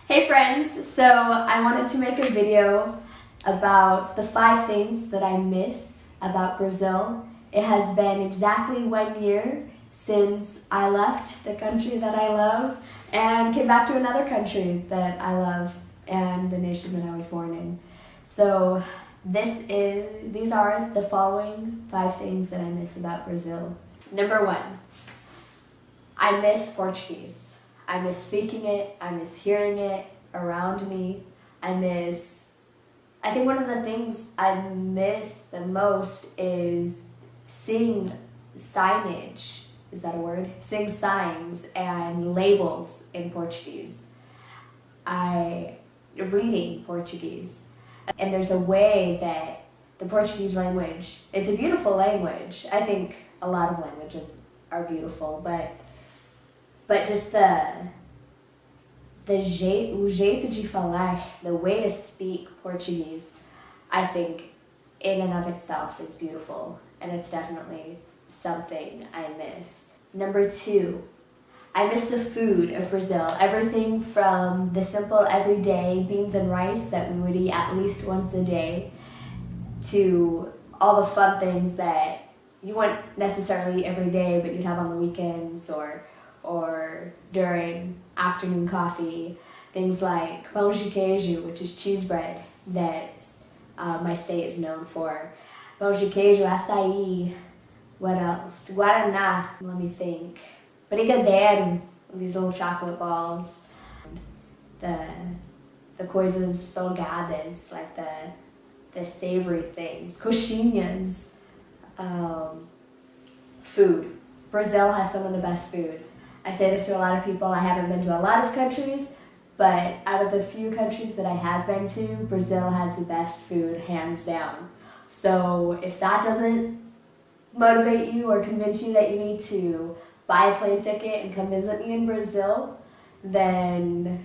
Hey friends, so I wanted to make a video about the 5 things that I miss about Brazil. It has been exactly 1 year since I left the country that I love and came back to another country that I love and the nation that I was born in. So these are the following 5 things that I miss about Brazil. Number 1, I miss Portuguese. I miss speaking it, I miss hearing it around me. I think one of the things I miss the most is seeing signage, is that a word? Seeing signs and labels in Portuguese. Reading Portuguese. And there's a way that the Portuguese language, it's a beautiful language. I think a lot of languages are beautiful, but just o jeito de falar, the way to speak Portuguese, I think in and of itself is beautiful, and it's definitely something I miss. Number 2, I miss the food of Brazil. Everything from the simple everyday beans and rice that we would eat at least once a day to all the fun things that you wouldn't necessarily eat every day, but you'd have on the weekends or during afternoon coffee, things like pão de queijo, which is cheese bread that my state is known for. Pão de queijo, açaí, what else? Guaraná, let me think. Brigadeiro, these little chocolate balls. The coisas salgadas, like the savory things. Coxinhas. Food. Brazil has some of the best food. I say this to a lot of people. I haven't been to a lot of countries, but out of the few countries that I have been to, Brazil has the best food, hands down. So if that doesn't motivate you or convince you that you need to buy a plane ticket and come visit me in Brazil, then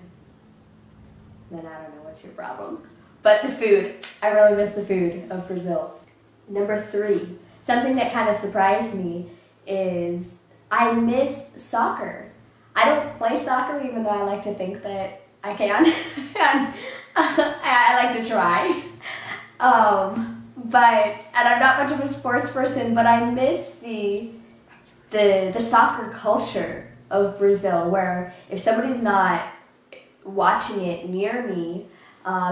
I don't know what's your problem. But the food, I really miss the food of Brazil. Number 3, something that kind of surprised me is I miss soccer. I don't play soccer even though I like to think that I can. And I like to try. And I'm not much of a sports person, but I miss the soccer culture of Brazil, where if somebody's not watching it near me,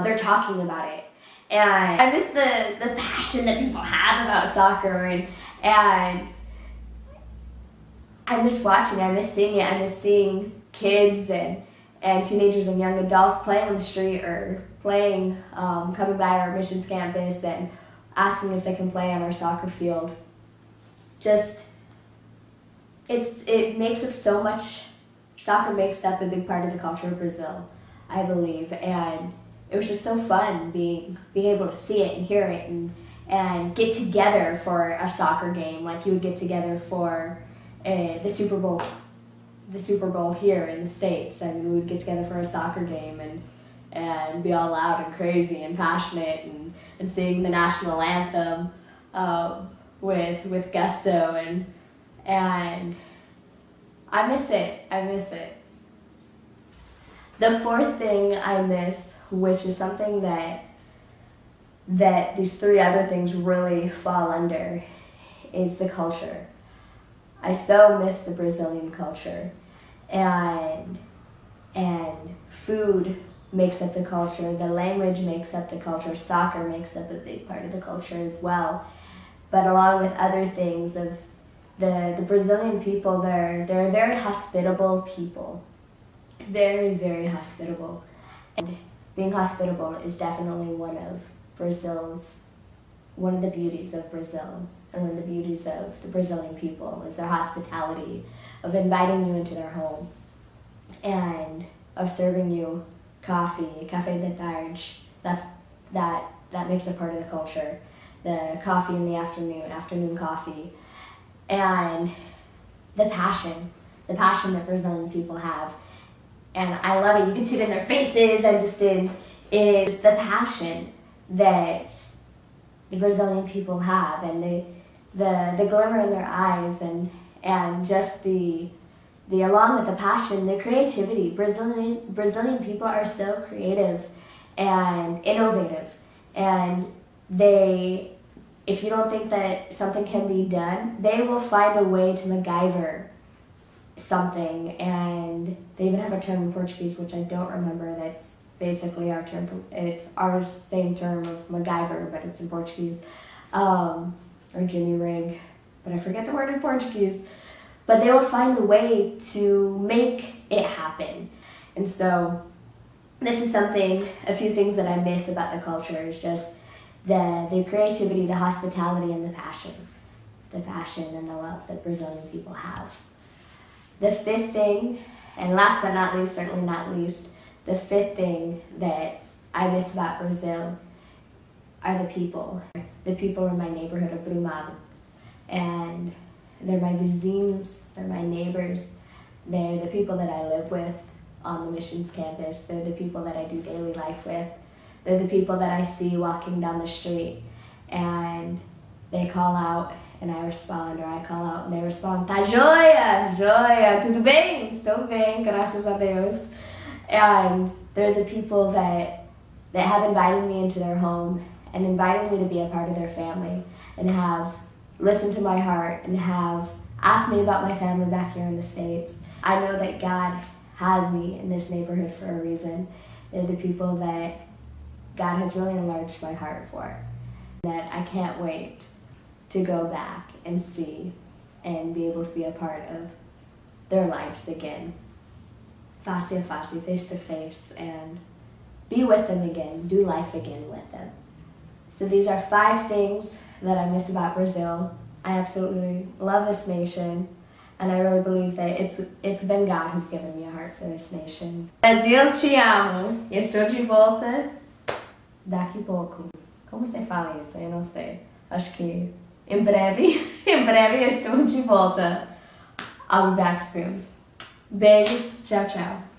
they're talking about it. And I miss the passion that people have about soccer, and I miss watching, I miss seeing it, I miss seeing kids and teenagers and young adults playing on the street or playing, coming by our missions campus and asking if they can play on our soccer field. It makes up so much, soccer makes up a big part of the culture of Brazil, I believe, and it was just so fun being able to see it and hear it and get together for a soccer game like you would get together for the Super Bowl here in the States. I mean, we would get together for a soccer game and be all loud and crazy and passionate and sing the national anthem with gusto and I miss it. The 4th thing I miss, which is something that these 3 other things really fall under, is the culture. I so miss the Brazilian culture, and food makes up the culture, the language makes up the culture, soccer makes up a big part of the culture as well. But along with other things of the Brazilian people, they're a very hospitable people, very, very hospitable. And being hospitable is definitely one of the beauties of Brazil. And one of the beauties of the Brazilian people is their hospitality, of inviting you into their home, and of serving you coffee, café da tarde. That makes a part of the culture. The coffee in the afternoon coffee, and the passion that Brazilian people have. And I love it. You can see it in their faces. Is the passion that the Brazilian people have, and the glimmer in their eyes, and just the along with the passion, the creativity. Brazilian people are so creative and innovative, and if you don't think that something can be done, they will find a way to MacGyver something. And they even have a term in Portuguese, which I don't remember, that's basically our term. It's our same term of MacGyver, but it's in Portuguese, or Jimmy Rig, but I forget the word in Portuguese. But they will find a way to make it happen. And so this is a few things that I miss about the culture is just the creativity, the hospitality, and the passion and the love that Brazilian people have. The fifth thing, and last but not least, certainly not least, the fifth thing that I miss about Brazil are the people. The people in my neighborhood of Brumado. And they're my vizinhos, they're my neighbors, they're the people that I live with on the missions campus, they're the people that I do daily life with, they're the people that I see walking down the street, and they call out and I respond, or I call out and they respond, "Tá joia, joia, tudo bem? Estou bem, graças a Deus." And they're the people that have invited me into their home and invited me to be a part of their family, and have listened to my heart and have asked me about my family back here in the States. I know that God has me in this neighborhood for a reason. They're the people that God has really enlarged my heart for, that I can't wait to go back and see and be able to be a part of their lives again, face a face, face to face, and be with them again, do life again with them. So these are 5 things that I miss about Brazil. I absolutely love this nation, and I really believe that it's been God who's given me a heart for this nation. Brasil, te amo. Estou de volta daqui a pouco. Como você fala isso? Eu não sei. Acho que em breve estou de volta. I'll be back soon. Beijos. Tchau, tchau.